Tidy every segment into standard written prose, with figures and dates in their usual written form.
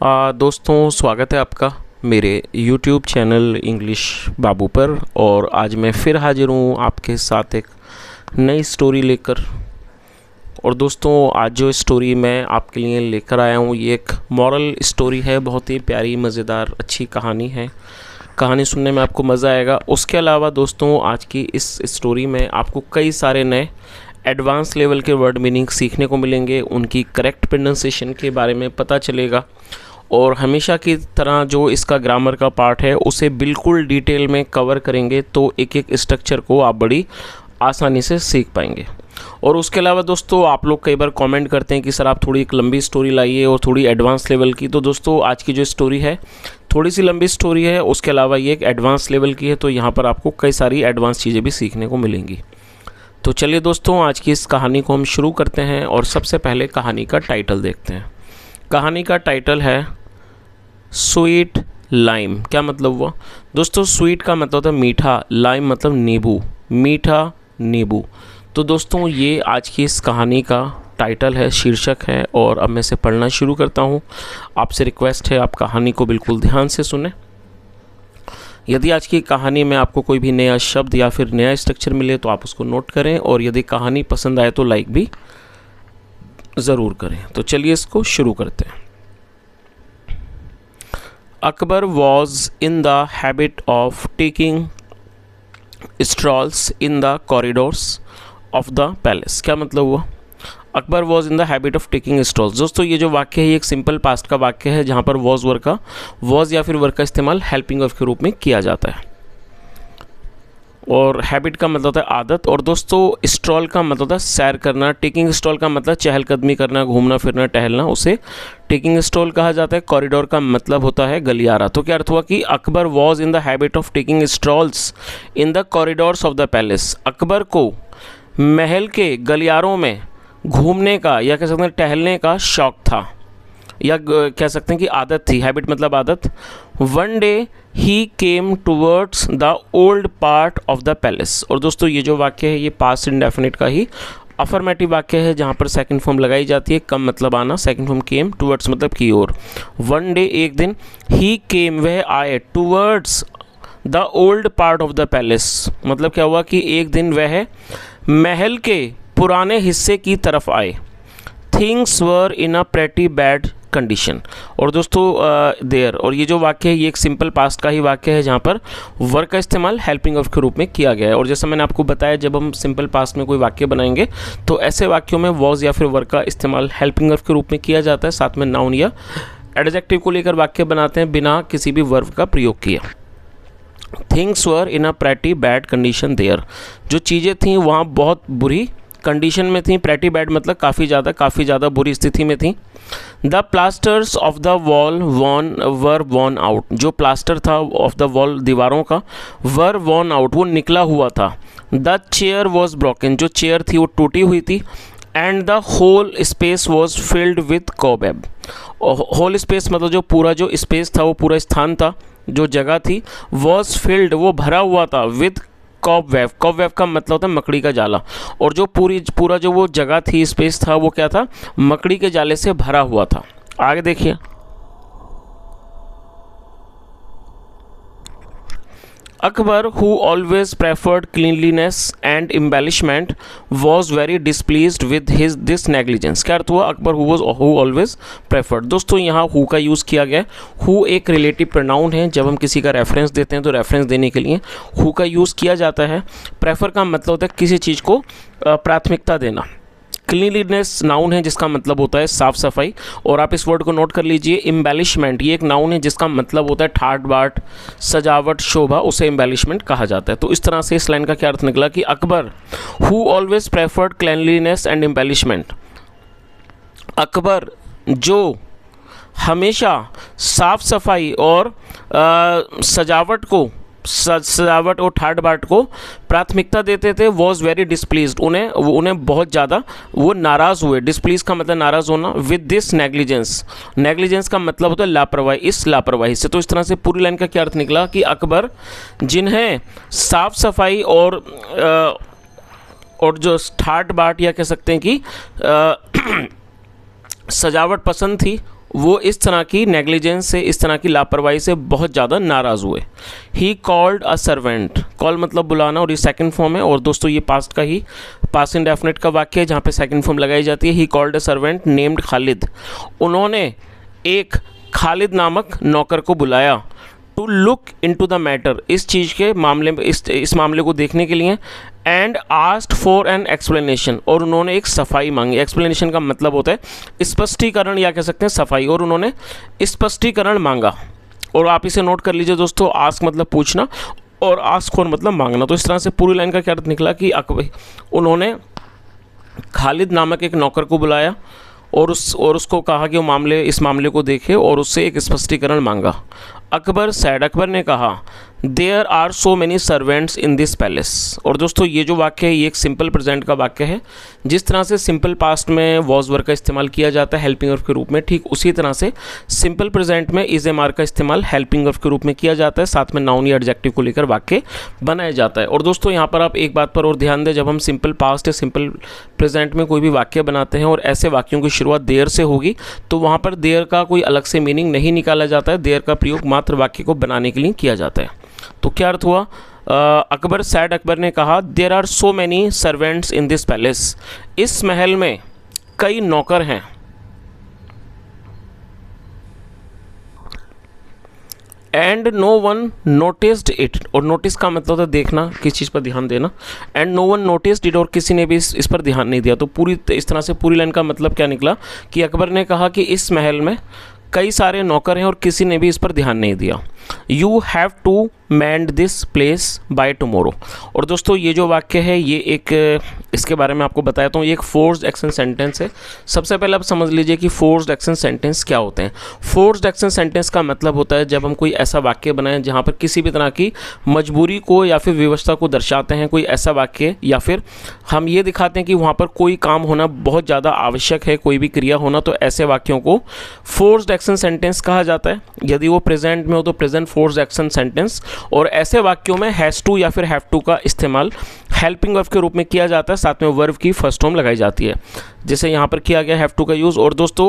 दोस्तों, स्वागत है आपका मेरे YouTube चैनल इंग्लिश बाबू पर। और आज मैं फिर हाजिर हूँ आपके साथ एक नई स्टोरी लेकर। और दोस्तों, आज जो स्टोरी मैं आपके लिए लेकर आया हूँ ये एक मॉरल स्टोरी है। बहुत ही प्यारी, मज़ेदार, अच्छी कहानी है। कहानी सुनने में आपको मज़ा आएगा। उसके अलावा दोस्तों, आज की इस स्टोरी में आपको कई सारे नए एडवांस लेवल के वर्ड मीनिंग सीखने को मिलेंगे। उनकी करेक्ट प्रोनाउंसिएशन के बारे में पता चलेगा। और हमेशा की तरह जो इसका ग्रामर का पार्ट है उसे बिल्कुल डिटेल में कवर करेंगे, तो एक एक स्ट्रक्चर को आप बड़ी आसानी से सीख पाएंगे। और उसके अलावा दोस्तों, आप लोग कई बार कमेंट करते हैं कि सर आप थोड़ी एक लंबी स्टोरी लाइए और थोड़ी एडवांस लेवल की। तो दोस्तों, आज की जो स्टोरी है थोड़ी सी लंबी स्टोरी है, उसके अलावा ये एक एडवांस लेवल की है, तो यहाँ पर आपको कई सारी एडवांस चीज़ें भी सीखने को मिलेंगी। तो चलिए दोस्तों, आज की इस कहानी को हम शुरू करते हैं। और सबसे पहले कहानी का टाइटल देखते हैं। कहानी का टाइटल है स्वीट लाइम। क्या मतलब हुआ दोस्तों? स्वीट का मतलब होता है मीठा, लाइम मतलब नींबू, मीठा नींबू। तो दोस्तों, ये आज की इस कहानी का टाइटल है, शीर्षक है। और अब मैं इसे पढ़ना शुरू करता हूँ। आपसे रिक्वेस्ट है, आप कहानी को बिल्कुल ध्यान से सुने। यदि आज की कहानी में आपको कोई भी नया शब्द या फिर नया स्ट्रक्चर मिले तो आप उसको नोट करें। और यदि कहानी पसंद आए तो लाइक भी ज़रूर करें। तो चलिए इसको शुरू करते हैं। Akbar was in the habit of taking strolls in the corridors of the palace. क्या मतलब हुआ? Akbar was in the habit of taking strolls. दोस्तों, ये जो वाक्य है ये एक सिंपल पास्ट का वाक्य है, जहाँ पर वॉज या फिर वर्क का इस्तेमाल हेल्पिंग ऑफ के रूप में किया जाता है। और हैबिट का मतलब होता है आदत। और दोस्तों, स्ट्रॉल का मतलब होता है सैर करना। टेकिंग स्ट्रॉल का मतलब चहलकदमी करना, घूमना फिरना, टहलना, उसे टेकिंग स्ट्रॉल कहा जाता है। कॉरिडोर का मतलब होता है गलियारा। तो क्या अर्थ हुआ कि Akbar was in the habit of taking strolls in the corridors of the palace. Akbar को महल के गलियारों में घूमने का या कह सकते हैं टहलने का शौक था, या कह सकते हैं कि आदत थी। हैबिट मतलब आदत। One day he came towards the old part of the palace. और दोस्तों, ये जो वाक्य है ये पास्ट इंडेफिनिट का ही अफर्मेटिव वाक्य है, जहाँ पर सेकंड फॉर्म लगाई जाती है। कम मतलब आना, सेकंड फॉर्म केम, टूवर्ड्स मतलब की ओर। वन डे एक दिन, ही केम वह आए, towards the old part of the palace मतलब क्या हुआ कि एक दिन वह महल के पुराने हिस्से की तरफ आए। Things were in a pretty bad condition. और दोस्तों, देयर, और ये जो वाक्य है ये एक सिंपल पास्ट का ही वाक्य है, जहाँ पर वर्क का इस्तेमाल हेल्पिंग ऑफ के रूप में किया गया है। और जैसा मैंने आपको बताया, जब हम सिंपल पास्ट में कोई वाक्य बनाएंगे तो ऐसे वाक्यों में वॉज या फिर वर्क का इस्तेमाल हेल्पिंग ऑफ के रूप में किया जाता है। साथ में नाउन या एडजेक्टिव को लेकर वाक्य बनाते हैं बिना किसी भी वर्ब का प्रयोग किए। Things were in a pretty bad condition there. जो चीज़ें थीं वहाँ बहुत बुरी कंडीशन में थी। प्रेटी बैड मतलब काफ़ी ज़्यादा बुरी स्थिति में थी। The plasters of the wall were worn out. जो प्लास्टर था ऑफ द वॉल, दीवारों का, वर वॉर्न आउट, वो निकला हुआ था। The chair was broken. जो चेयर थी वो टूटी हुई थी। And the whole space was filled with cobweb. Whole space मतलब जो स्पेस था, वो पूरा स्थान था, जो जगह थी, वॉज फिल्ड, वो भरा हुआ था, विथ कॉबवेब। कॉबवेब का मतलब होता है मकड़ी का जाला। और जो पूरा जो वो जगह थी, स्पेस था, वो क्या था? मकड़ी के जाले से भरा हुआ था। आगे देखिए। Akbar, who always preferred cleanliness and embellishment, was very displeased with this negligence। क्या अर्थ हुआ? Akbar who always preferred। दोस्तों, यहाँ who का यूज़ किया गया है। who एक रिलेटिव प्रोनाउन है। जब हम किसी का रेफरेंस देते हैं तो रेफरेंस देने के लिए who का यूज़ किया जाता है। प्रेफर का मतलब होता है किसी चीज़ को प्राथमिकता देना। क्लीनलीनेस नाउन है जिसका मतलब होता है साफ सफाई। और आप इस वर्ड को नोट कर लीजिए। एम्बेलिशमेंट ये एक नाउन है जिसका मतलब होता है ठाट बाट, सजावट, शोभा, उसे एम्बेलिशमेंट कहा जाता है। तो इस तरह से इस लाइन का क्या अर्थ निकला कि Akbar who always preferred cleanliness and embellishment. Akbar जो हमेशा साफ सफाई और सजावट और ठाट बाट को प्राथमिकता देते थे। वॉज वेरी डिस्प्लीज्ड, उन्हें बहुत ज़्यादा वो नाराज़ हुए। डिस्प्लीज का मतलब नाराज़ होना। विद दिस नेग्लिजेंस, नेग्लिजेंस का मतलब होता है लापरवाही, इस लापरवाही से। तो इस तरह से पूरी लाइन का क्या अर्थ निकला कि अकबर जिन्हें साफ सफाई और जो ठाट बाट या कह सकते हैं कि सजावट पसंद थी, वो इस तरह की नेग्लिजेंस से, इस तरह की लापरवाही से बहुत ज़्यादा नाराज़ हुए। ही कॉल्ड अ सर्वेंट, कॉल मतलब बुलाना, और ये सेकंड फॉर्म है, और दोस्तों ये पास्ट का ही, पास्ट इंडेफिनिट का वाक्य है जहाँ पे सेकंड फॉर्म लगाई जाती है। He called a servant named Khalid, उन्होंने एक खालिद नामक नौकर को बुलाया। To look into the matter, इस चीज़ के मामले में, इस मामले को देखने के लिए। And asked for an explanation, और उन्होंने एक सफाई मांगी। एक्सप्लेनेशन का मतलब होता है स्पष्टीकरण, या कह सकते हैं सफाई, और उन्होंने स्पष्टीकरण मांगा। और आप इसे नोट कर लीजिए दोस्तों, आस्क मतलब पूछना और आस्क फॉर मतलब मांगना। तो इस तरह से पूरी लाइन का क्या अर्थ निकला कि उन्होंने खालिद नामक एक नौकर को बुलाया और उसको कहा कि वो इस मामले को देखे और उससे एक स्पष्टीकरण मांगा। अकबर सैड, अकबर ने कहा, there are so many servants in this palace. और दोस्तों ये जो वाक्य है ये एक सिंपल प्रेजेंट का वाक्य है। जिस तरह से सिंपल पास्ट में वॉज वर्ब का इस्तेमाल किया जाता है हेल्पिंग वर्ब के रूप में, ठीक उसी तरह से सिंपल प्रेजेंट में इज एम आर का इस्तेमाल हेल्पिंग वर्ब के रूप में किया जाता है, साथ में नाउन या एडजेक्टिव को लेकर वाक्य बनाया जाता है। और दोस्तों यहाँ पर आप एक बात पर और ध्यान दें, जब हम सिंपल पास्ट या सिंपल प्रेजेंट में कोई भी वाक्य बनाते हैं और ऐसे वाक्यों की शुरुआत देयर से होगी, तो वहाँ पर देयर का कोई अलग से मीनिंग नहीं निकाला जाता है। देयर का प्रयोग मात्र वाक्य को बनाने के लिए किया जाता है। तो क्या अर्थ हुआ? अकबर सैड, अकबर ने कहा, there are so many servants in this palace, इस महल में कई नौकर हैं। And no one noticed it, और नोटिस का मतलब होता है देखना, किस चीज़ पर ध्यान देना। And no one noticed it, और किसी ने भी इस पर ध्यान नहीं दिया। तो इस तरह से पूरी लाइन का मतलब क्या निकला कि अकबर ने कहा कि इस महल में कई सारे नौकर हैं और किसी ने भी इस पर ध्यान नहीं दिया। You have to mend this place by tomorrow. और दोस्तों ये जो वाक्य है ये एक, इसके बारे में आपको बताता हूँ, ये एक फोर्स्ड एक्शन सेंटेंस है। सबसे पहले आप समझ लीजिए कि फोर्स्ड एक्शन सेंटेंस क्या होते हैं। फोर्स्ड एक्शन सेंटेंस का मतलब होता है जब हम कोई ऐसा वाक्य बनाएं जहाँ पर किसी भी तरह की मजबूरी को या फिर व्यवस्था को दर्शाते हैं, कोई ऐसा वाक्य, या फिर हम ये दिखाते हैं कि वहाँ पर कोई काम होना बहुत ज़्यादा आवश्यक है, कोई भी क्रिया होना, तो ऐसे वाक्यों को फोर्स्ड एक्शन सेंटेंस कहा जाता है। यदि वो प्रेजेंट में हो तो प्रेजेंट फोर्स्ड एक्शन सेंटेंस, और ऐसे वाक्यों में हैज़ टू या फिर हैव टू का इस्तेमाल हेल्पिंग वर्ब के रूप में किया जाता है, साथ में वर्ब की फर्स्ट फॉर्म लगाई जाती है, जैसे यहाँ पर किया गया हैव टू का यूज़। और दोस्तों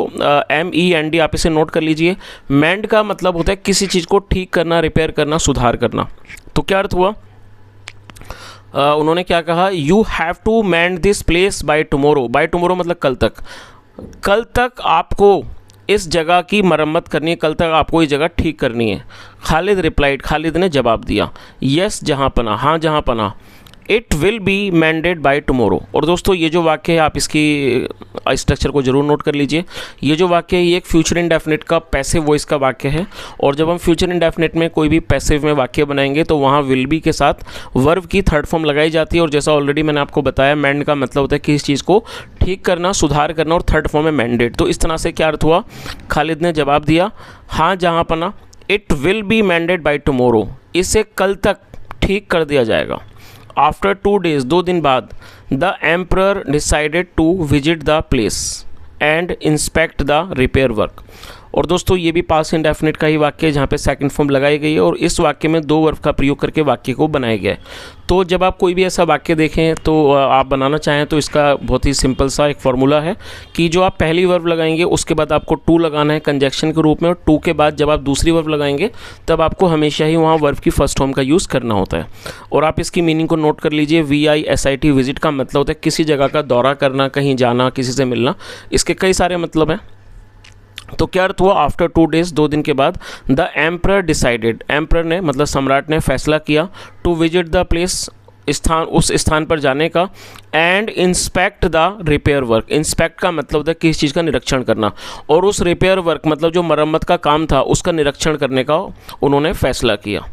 MEND आप इसे नोट कर लीजिए। मैंड का मतलब होता है किसी चीज़ को ठीक करना, रिपेयर करना, सुधार करना। तो क्या अर्थ हुआ? उन्होंने क्या कहा, you have to mend this place by tomorrow. By tomorrow मतलब कल तक, कल तक आपको इस जगह की मरम्मत करनी है, कल तक आपको ये जगह ठीक करनी है। खालिद रिप्लाइड, खालिद ने जवाब दिया, यस जहाँ पना, हाँ जहाँ पना, it will be mended by tomorrow. और दोस्तों ये जो वाक्य है आप इसकी स्ट्रक्चर को जरूर नोट कर लीजिए। ये जो वाक्य है ये एक फ्यूचर इंडेफिनिट का पैसिव वॉइस का वाक्य है, और जब हम फ्यूचर इंडेफिनिट में कोई भी पैसिव में वाक्य बनाएंगे तो वहाँ विल बी के साथ वर्ब की थर्ड फॉर्म लगाई जाती है। और जैसा ऑलरेडी मैंने आपको बताया, मैंड का मतलब होता है किसी चीज़ को ठीक करना, सुधार करना, और थर्ड फॉर्म है मैंडेड। तो इस तरह से क्या अर्थ हुआ? खालिद ने जवाब दिया, हाँ जहाँ पना, it will be mended by tomorrow, इसे कल तक ठीक कर दिया जाएगा। आफ्टर 2 days, 2 दिन बाद, the emperor decided to visit the place and inspect the repair work. और दोस्तों ये भी पास्ट इंडेफिनिट का ही वाक्य है जहाँ पे सेकंड फॉर्म लगाई गई है, और इस वाक्य में 2 वर्ब का प्रयोग करके वाक्य को बनाया गया है। तो जब आप कोई भी ऐसा वाक्य देखें तो आप बनाना चाहें तो इसका बहुत ही सिंपल सा एक फॉर्मूला है कि जो आप पहली वर्ब लगाएंगे उसके बाद आपको टू लगाना है कंजक्शन के रूप में, और टू के बाद जब आप दूसरी वर्ब लगाएंगे तब आपको हमेशा ही वहाँ वर्ब की फर्स्ट फॉर्म का यूज़ करना होता है। और आप इसकी मीनिंग को नोट कर लीजिए। VISIT विजिट का मतलब होता है किसी जगह का दौरा करना, कहीं जाना, किसी से मिलना। इसके कई सारे मतलब हैं। तो क्या अर्थ हुआ? आफ्टर 2 days, 2 दिन के बाद, द एम्परर डिसाइडेड, एम्परर ने मतलब सम्राट ने फैसला किया, टू विजिट द प्लेस, स्थान, उस स्थान पर जाने का, and inspect the repair work. Inspect का मतलब होता है किसी चीज़ का निरीक्षण करना, और उस रिपेयर वर्क मतलब जो मरम्मत का काम था उसका निरीक्षण करने का उन्होंने फैसला किया।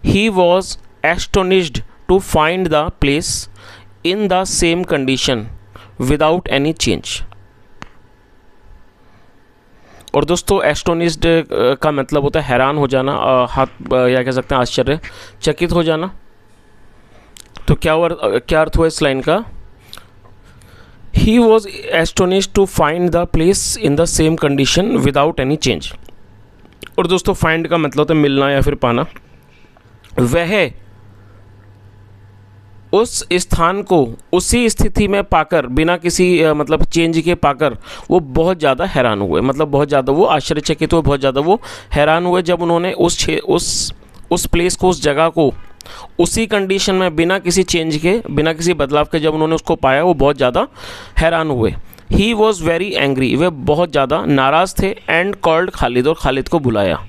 He was astonished to find the place in the same condition without any change. और दोस्तों एस्टोनिश्ड का मतलब होता है हैरान हो जाना, या कह सकते हैं आश्चर्यचकित हो जाना। तो क्या अर्थ हुआ इस लाइन का? He was astonished to find the place in the same condition without any change. और दोस्तों फाइंड का मतलब होता है मिलना या फिर पाना। वह उस स्थान को उसी स्थिति में पाकर, बिना किसी मतलब चेंज के पाकर वो बहुत ज़्यादा हैरान हुए, मतलब बहुत ज़्यादा वो आश्चर्यचकित हुए, बहुत ज़्यादा वो हैरान हुए जब उन्होंने उस प्लेस को, उस जगह को उसी कंडीशन में बिना किसी चेंज के, बिना किसी बदलाव के जब उन्होंने उसको पाया, वो बहुत ज़्यादा हैरान हुए। ही वॉज़ वेरी एंग्री, वे बहुत ज़्यादा नाराज़ थे। एंड कॉल्ड खालिद, और खालिद को बुलाया।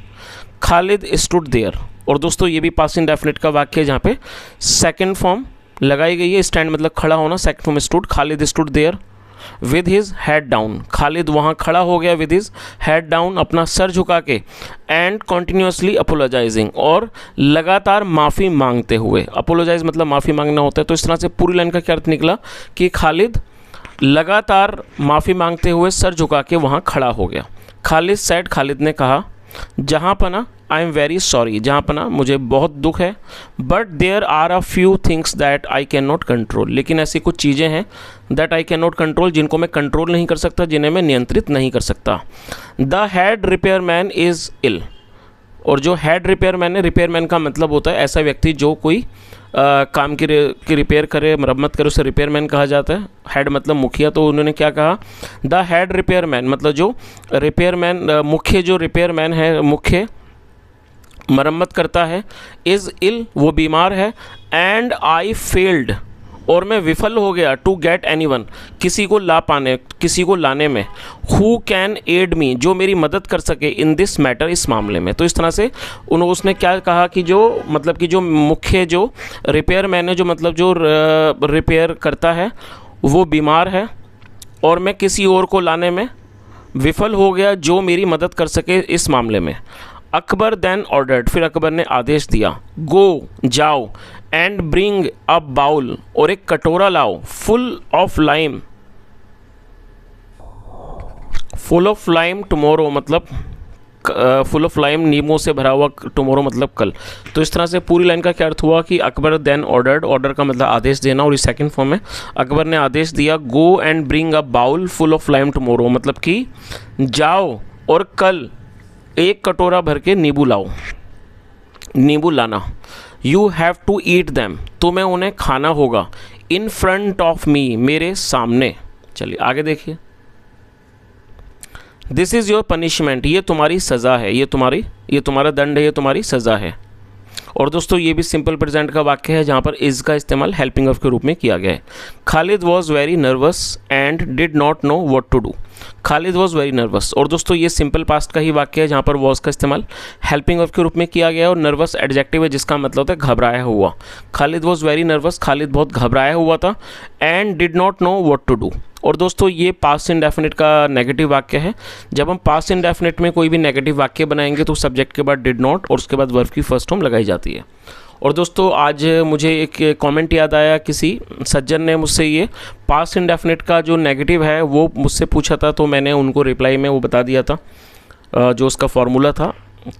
खालिद स्टूड देयर, और दोस्तों ये भी पास्ट इंडेफिनिट का वाक्य है जहाँ पे सेकंड फॉर्म लगाई गई है। स्टैंड मतलब खड़ा होना, second form stood. Khalid stood there with his head down, Khalid वहाँ खड़ा हो गया विद हिज हेड डाउन, अपना सर झुका के। एंड कॉन्टीन्यूसली अपोलोजाइजिंग, और लगातार माफ़ी मांगते हुए। अपोलोजाइज मतलब माफ़ी मांगना होता है। तो इस तरह से पूरी लाइन का क्या अर्थ निकला कि खालिद लगातार माफ़ी मांगते हुए सर झुका के वहाँ खड़ा हो गया। खालिद सेड, खालिद ने कहा, जहाँ पना आई एम वेरी सॉरी, जहाँ पना मुझे बहुत दुख है। But there are a few things that I can not control, लेकिन ऐसी कुछ चीज़ें हैं that I can not control, जिनको मैं कंट्रोल नहीं कर सकता, जिन्हें मैं नियंत्रित नहीं कर सकता। The head repair man is ill, और जो हेड रिपेयर मैन है, रिपेयर मैन का मतलब होता है ऐसा व्यक्ति जो कोई काम की रिपेयर करे, मरम्मत करे, उसे रिपेयर मैन कहा जाता है। हेड मतलब मुखिया, तो उन्होंने क्या कहा, द हेड रिपेयर मैन मतलब जो रिपेयर मैन, मुख्य जो रिपेयर मैन है, मुख्य मरम्मत करता है, इज़ इल वो बीमार है। एंड आई फेल्ड, और मैं विफल हो गया, टू गेट एनीवन किसी को लाने में, हु कैन एड मी जो मेरी मदद कर सके, इन दिस मैटर इस मामले में। तो इस तरह से उसने क्या कहा कि जो मतलब कि जो मुख्य जो रिपेयर मैन है, जो मतलब जो रिपेयर करता है, वो बीमार है और मैं किसी और को लाने में विफल हो गया जो मेरी मदद कर सके इस मामले में। अकबर देन ऑर्डर्ड, फिर अकबर ने आदेश दिया, गो जाओ, एंड ब्रिंग अ बाउल और एक कटोरा लाओ, फुल ऑफ लाइम टुमारो मतलब फुल ऑफ लाइम नींबू से भरा हुआ, टुमारो मतलब कल। तो इस तरह से पूरी लाइन का क्या अर्थ हुआ कि अकबर देन ऑर्डर्ड, ऑर्डर का मतलब आदेश देना, और इस सेकंड फॉर्म में अकबर ने आदेश दिया, go and bring a bowl full of lime tomorrow मतलब कि जाओ और कल एक कटोरा भर के नींबू लाओ, नींबू लाना। You have to eat them, तुम्हें उन्हें खाना होगा, इन फ्रंट ऑफ मी मेरे सामने। चलिए आगे देखिए, दिस इज़ योर पनिशमेंट, ये तुम्हारी सज़ा है, ये तुम्हारा दंड है, ये तुम्हारी सज़ा है। और दोस्तों ये भी सिंपल प्रेजेंट का वाक्य है जहाँ पर इज़ का इस्तेमाल हेल्पिंग ऑफ के रूप में किया गया है। Khalid was very nervous and did not know what to do, Khalid was very nervous. और दोस्तों ये सिंपल पास्ट का ही वाक्य है जहाँ पर वॉज का इस्तेमाल हेल्पिंग ऑफ के रूप में किया गया है, और नर्वस एडजेक्टिव है जिसका मतलब होता है घबराया हुआ। Khalid was very nervous, Khalid बहुत घबराया हुआ था। And did not know what to do, और दोस्तों ये पास्ट इंडेफिनिट का नेगेटिव वाक्य है। जब हम पास्ट इंडेफिनिट में कोई भी नेगेटिव वाक्य बनाएंगे तो सब्जेक्ट के बाद डिड नॉट और उसके बाद वर्ब की फर्स्ट फॉर्म लगाई जाती है। और दोस्तों आज मुझे एक कमेंट याद आया, किसी सज्जन ने मुझसे ये पास्ट इंडेफिनिट का जो नेगेटिव है वो मुझसे पूछा था, तो मैंने उनको रिप्लाई में वो बता दिया था जो उसका फार्मूला था।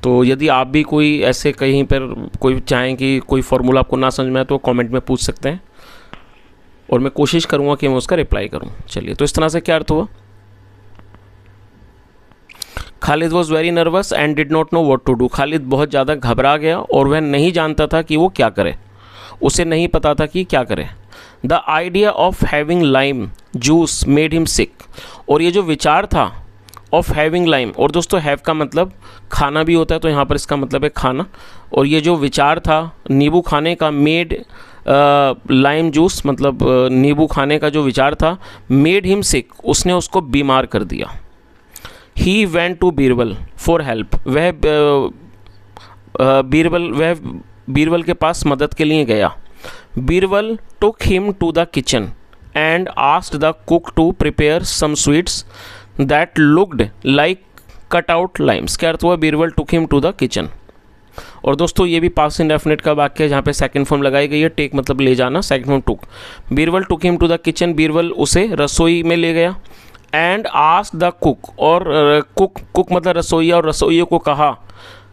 तो यदि आप भी कोई ऐसे कहीं पर कोई चाहें कि कोई फार्मूला आपको ना समझ में आए तो कमेंट में पूछ सकते हैं, और मैं कोशिश करूँगा कि मैं उसका रिप्लाई करूँ। चलिए, तो इस तरह से क्या अर्थ हुआ, Khalid was very nervous and did not know what to do, Khalid बहुत ज़्यादा घबरा गया और वह नहीं जानता था कि वो क्या करे, उसे नहीं पता था कि क्या करे। The idea of having lime juice made him sick, और ये जो विचार था ऑफ हैविंग लाइम, और दोस्तों हैव का मतलब खाना भी होता है, तो यहाँ पर इसका मतलब है खाना, और ये जो विचार था नींबू खाने का, मेड लाइम जूस मतलब नींबू खाने का जो विचार था, मेड हिम सिक उसने उसको बीमार कर दिया। He went to Birbal for help, वह बीरबल के पास मदद के लिए गया। Birbal took him to the kitchen and asked the cook to prepare some sweets that looked like cut out limes. क्या अर्थ हुआ, Birbal took him to the kitchen. और दोस्तों ये भी पास्ट इंडेफिनिट का वाक्य है जहाँ पे सेकंड फॉर्म लगाई गई है, टेक मतलब ले जाना, second form took. Birbal took him to the kitchen, Birbal उसे रसोई में ले गया। एंड आस्क द कुक, और कुक मतलब रसोइया, और रसोइये को कहा,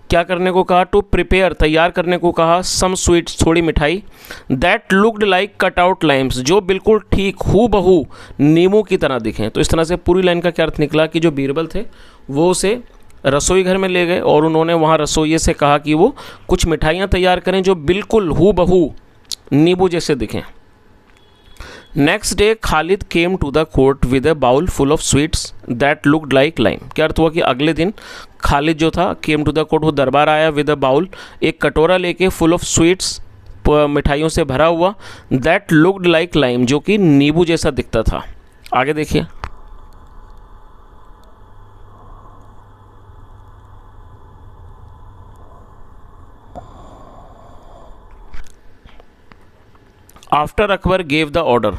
क्या करने को कहा, टू प्रिपेयर तैयार करने को कहा, सम स्वीट्स थोड़ी मिठाई, that looked like cut out Lyme's जो बिल्कुल ठीक हूबहू नींबू की तरह दिखें। तो इस तरह से पूरी लाइन का क्या अर्थ निकला कि जो बीरबल थे वो उसे रसोई घर में ले गए और उन्होंने वहाँ रसोइये से कहा कि वो कुछ मिठाइयाँ तैयार करें जो बिल्कुल हूबहू नींबू जैसे दिखें। Next day Khalid came to the court with a bowl full of sweets that looked like lime. क्या अर्थ हुआ कि अगले दिन खालिद जो था केम टू द कोर्ट, वो दरबार आया विद अ बाउल, एक कटोरा लेके फुल ऑफ स्वीट्स, मिठाइयों से भरा हुआ, दैट लुक्ड लाइक लाइम, जो कि नींबू जैसा दिखता था। आगे देखिए। After Akbar gave the order,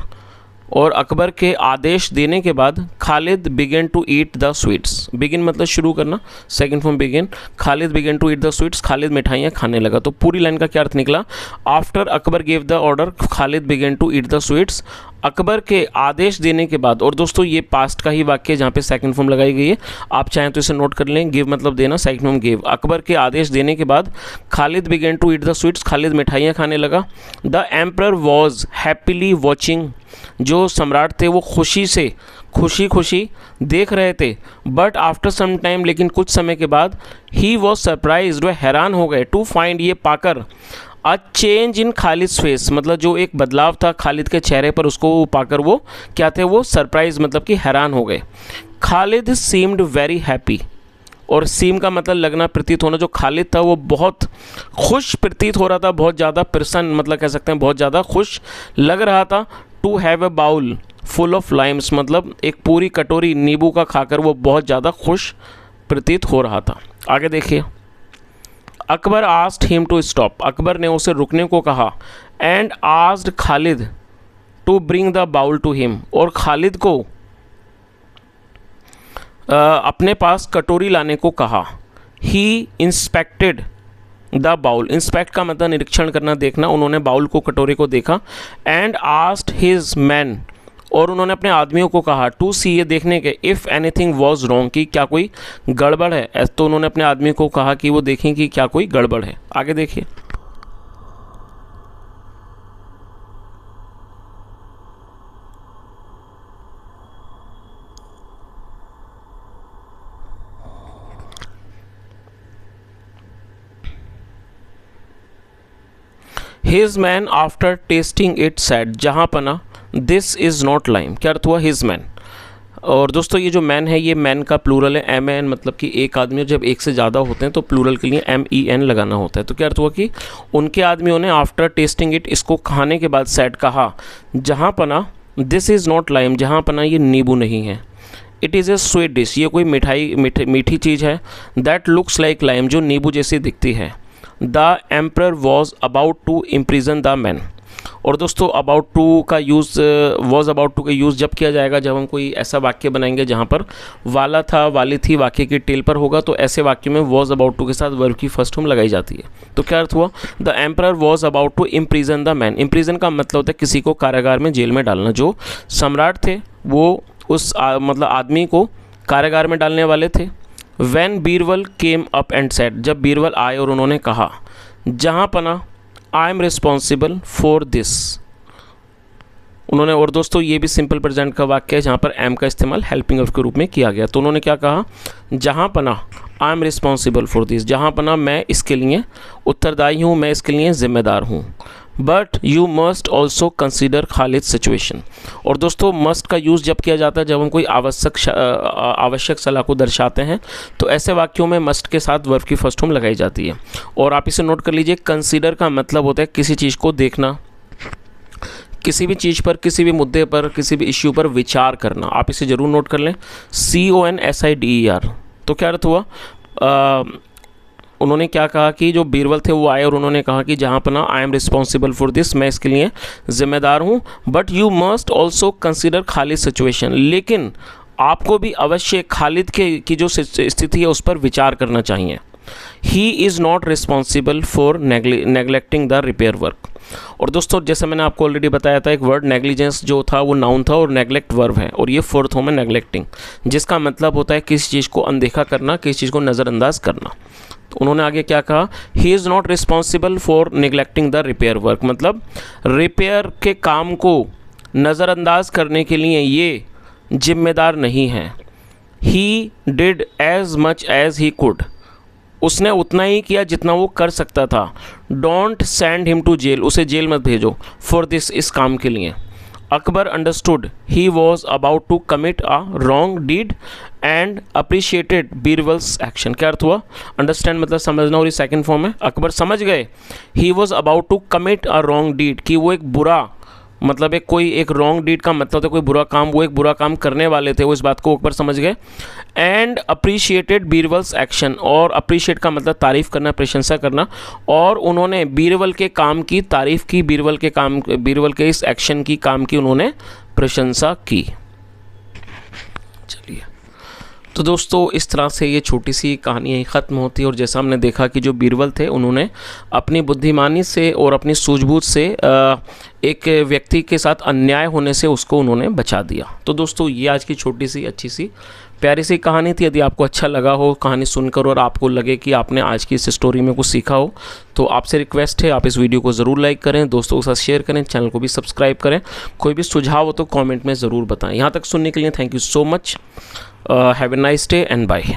और अकबर के आदेश देने के बाद Khalid began to eat the sweets. Begin मतलब शुरू करना, second form begin. Khalid began to eat the sweets, Khalid मिठाइयाँ खाने लगा। तो पूरी लाइन का क्या अर्थ निकला? After Akbar gave the order Khalid began to eat the sweets, Akbar के आदेश देने के बाद। और दोस्तों ये पास्ट का ही वाक्य है जहाँ पे सेकंड फॉर्म लगाई गई है, आप चाहें तो इसे नोट कर लें। गिव मतलब देना, सेकंड फॉर्म गिव। अकबर के आदेश देने के बाद Khalid began to eat the sweets, Khalid मिठाइयाँ खाने लगा। The emperor was happily watching, जो सम्राट थे वो खुशी खुशी देख रहे थे। बट आफ्टर सम टाइम, लेकिन कुछ समय के बाद, ही वॉज सरप्राइज, वह हैरान हो गए, टू फाइंड, ये पाकर, a change in Khalid face, मतलब जो एक बदलाव था खालिद के चेहरे पर, उसको पाकर वो क्या थे, वो सरप्राइज मतलब कि हैरान हो गए। खालिद सीम्ड वेरी हैप्पी, और सीम का मतलब लगना, प्रतीत होना। जो खालिद था वो बहुत खुश प्रतीत हो रहा था, बहुत ज़्यादा प्रसन्न, मतलब कह सकते हैं बहुत ज़्यादा खुश लग रहा था। To have a bowl full of limes, मतलब एक पूरी कटोरी नींबू का खाकर वो बहुत ज़्यादा खुश प्रतीत हो रहा था। आगे देखिए। Akbar asked him to stop, Akbar ने उसे रुकने को कहा। And asked Khalid to bring the bowl to him, और खालिद को अपने पास कटोरी लाने को कहा। He inspected the bowl, inspect का मतलब निरीक्षण करना, देखना। उन्होंने बाउल को, कटोरे को देखा। एंड आस्क्ड हिज मैन, और उन्होंने अपने आदमियों को कहा, टू सी, ये देखने के, इफ़ एनीथिंग वॉज रॉन्ग, कि क्या कोई गड़बड़ है। तो उन्होंने अपने आदमी को कहा कि वो देखें कि क्या कोई गड़बड़ है। आगे देखिए। His man after testing it said, जहाँ पना, दिस इज़ नॉट लाइम। क्या अर्थ हुआ? His man. और दोस्तों ये जो मैन है, ये मैन का प्लूरल है, एम एन, मतलब कि एक आदमी। जब एक से ज़्यादा होते हैं तो प्लूरल के लिए MEN लगाना होता है। तो क्या अर्थ हुआ कि उनके आदमियों ने आफ्टर टेस्टिंग इट, इसको खाने के बाद, सेड कहा, जहाँ पना, दिस इज़ नॉट लाइम, जहाँ पना ये नींबू नहीं है। It is a sweet dish, ये कोई मीठी चीज़ है। दैट लुक्स लाइक लाइम, जो नींबू जैसी दिखती है। The emperor was about to imprison the man. और दोस्तों अबाउट टू का यूज़, वॉज अबाउट टू का यूज़ जब किया जाएगा जब हम कोई ऐसा वाक्य बनाएंगे जहाँ पर वाला था, वाली थी वाक्य की टेल पर होगा, तो ऐसे वाक्य में वॉज अबाउट टू के साथ वर्ब की फर्स्ट फॉर्म लगाई जाती है। तो क्या अर्थ हुआ? The emperor was about to imprison the man. Imprison का मतलब होता है किसी को कारागार में, जेल में डालना। जो सम्राट थे वो उस मतलब आदमी को कारागार में डालने वाले थे। When Birbal came up and said, जब बीरबल आए और उन्होंने कहा, जहाँ पना, I am responsible for this. उन्होंने, और दोस्तों ये भी सिंपल प्रेजेंट का वाक्य है जहाँ पर एम का इस्तेमाल हेल्पिंग ऑफ के रूप में किया गया। तो उन्होंने क्या कहा? जहाँ पना, I am responsible for this, जहाँ पना मैं इसके लिए उत्तरदायी हूँ, मैं इसके लिए जिम्मेदार हूँ। But you must also consider Khalid situation. और दोस्तों मस्ट का यूज़ जब किया जाता है जब हम कोई आवश्यक सलाह को दर्शाते हैं, तो ऐसे वाक्यों में मस्ट के साथ वर्ब की फर्स्ट फॉर्म लगाई जाती है। और आप इसे नोट कर लीजिए, कंसिडर का मतलब होता है किसी चीज़ को देखना, किसी भी चीज़ पर, किसी भी मुद्दे पर, किसी भी इश्यू पर विचार करना। आप इसे ज़रूर नोट कर लें, CONSIDER। तो क्या अर्थ हुआ? उन्होंने क्या कहा कि जो बीरबल थे वो आए और उन्होंने कहा कि जहाँ पना, I am responsible for this, मैं इसके लिए ज़िम्मेदार हूँ। But you must also consider Khalid situation, लेकिन आपको भी अवश्य खालिद की जो स्थिति है उस पर विचार करना चाहिए। He is not responsible for neglecting the repair work. और दोस्तों जैसे मैंने आपको ऑलरेडी बताया था, एक वर्ड नेग्लिजेंस जो था वो नाउन था और नेगलेक्ट वर्ब है, और ये फोर्थ फॉर्म है नेगलेक्टिंग, जिसका मतलब होता है किसी चीज़ को अनदेखा करना, किसी चीज़ को नज़रअंदाज करना। तो उन्होंने आगे क्या कहा? He is not responsible for neglecting the repair work, मतलब रिपेयर के काम को नज़रअंदाज करने के लिए ये जिम्मेदार नहीं है। He did as much as he could, उसने उतना ही किया जितना वो कर सकता था। Don't send him to jail, उसे जेल मत भेजो। फॉर दिस, इस काम के लिए। Akbar understood he was about to commit a wrong deed and appreciated Birbal's action. क्या अर्थ हुआ? अंडरस्टैंड मतलब समझना, और ये सेकंड फॉर्म है। अकबर समझ गए he was about to commit a wrong deed कि वो एक बुरा, मतलब एक रॉन्ग डीड का मतलब था कोई बुरा काम, वो एक बुरा काम करने वाले थे, वो इस बात को अकबर समझ गए। एंड अप्रिशिएटेड बीरबल्स एक्शन, और अप्रिशिएट का मतलब तारीफ़ करना, प्रशंसा करना, और उन्होंने बीरबल के काम की तारीफ़ की, बीरबल के इस एक्शन की, काम की उन्होंने प्रशंसा की। चलिए, तो दोस्तों इस तरह से ये छोटी सी कहानी यहीं ख़त्म होती है। और जैसा हमने देखा कि जो बीरबल थे उन्होंने अपनी बुद्धिमानी से और अपनी सूझबूझ से एक व्यक्ति के साथ अन्याय होने से उसको उन्होंने बचा दिया। तो दोस्तों ये आज की छोटी सी अच्छी सी प्यारी सी कहानी थी। यदि आपको अच्छा लगा हो कहानी सुनकर और आपको लगे कि आपने आज की इस स्टोरी में कुछ सीखा हो, तो आपसे रिक्वेस्ट है आप इस वीडियो को ज़रूर लाइक करें, दोस्तों के साथ शेयर करें, चैनल को भी सब्सक्राइब करें। कोई भी सुझाव हो तो कमेंट में ज़रूर बताएं। यहाँ तक सुनने के लिए thank you so much. Have a nice day and bye.